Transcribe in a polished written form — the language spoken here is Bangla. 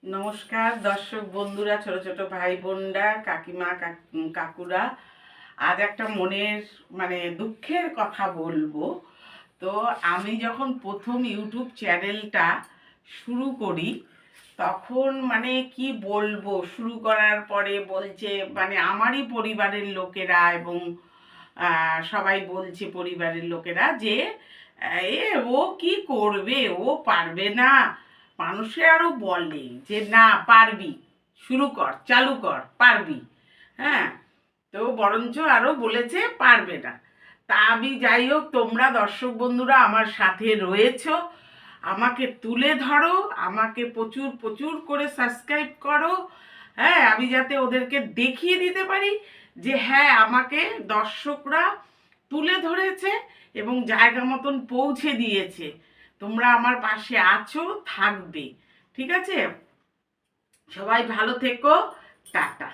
নমস্কার দর্শক বন্ধুরা, ছোট ছোট ভাই বোনরা, কাকিমা কাকুরা। আজ একটা মনের দুঃখের কথা বলবো। তো আমি যখন প্রথম ইউটিউব চ্যানেলটা শুরু করি তখন কি বলবো, শুরু করার পরে বলছে আমারই পরিবারের লোকেরা এবং সবাই বলছে পরিবারের লোকেরা যে এ ও কি করবে, ও পারবে না। মানুষে আরো বলে যে না পারবি, শুরু কর, চালু কর, পারবি। হ্যাঁ, তো বরঞ্চ আরো বলেছে পারবে না। তা আমি যাই হোক, তোমরা দর্শক বন্ধুরা আমার সাথে রয়েছো, আমাকে তুলে ধরো, আমাকে প্রচুর প্রচুর করে সাবস্ক্রাইব করো। হ্যাঁ, আমি যাতে ওদেরকে দেখিয়ে দিতে পারি যে হ্যাঁ, আমাকে দর্শকরা তুলে ধরেছে এবং জায়গা মতন পৌঁছে দিয়েছে। তোমরা আমার পাশে আছো, থাকবে। ঠিক আছে, সবাই ভালো থেকো, টাটা।